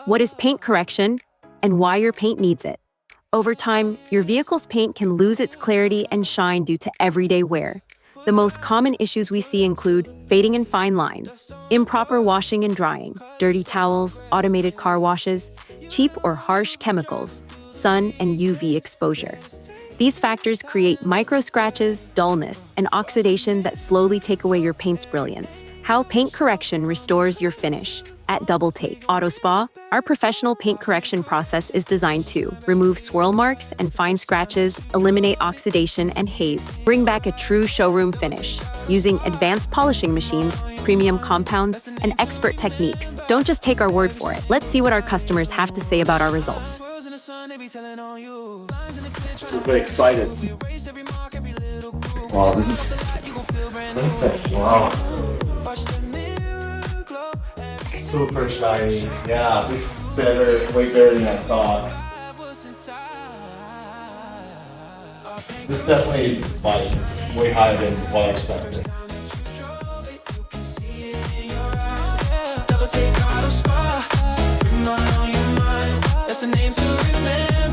What is paint correction and why your paint needs it? Over time, your vehicle's paint can lose its clarity and shine due to everyday wear. The most common issues we see include fading and fine lines, improper washing and drying, dirty towels, automated car washes, cheap or harsh chemicals, sun and UV exposure. These factors create micro scratches, dullness, and oxidation that slowly take away your paint's brilliance. How paint correction restores your finish. At DoubleTake Auto Spa, our professional paint correction process is designed to remove swirl marks and fine scratches, eliminate oxidation and haze, bring back a true showroom finish. Using advanced polishing machines, premium compounds, and expert techniques. Don't just take our word for it. Let's see what our customers have to say about our results. Super excited. Wow, this is perfect. Wow. Super shiny. Yeah, this is better, way better than I thought. This is definitely like way higher than what I expected. DoubleTake Auto Spa, free mind on your mind. That's the name to remember.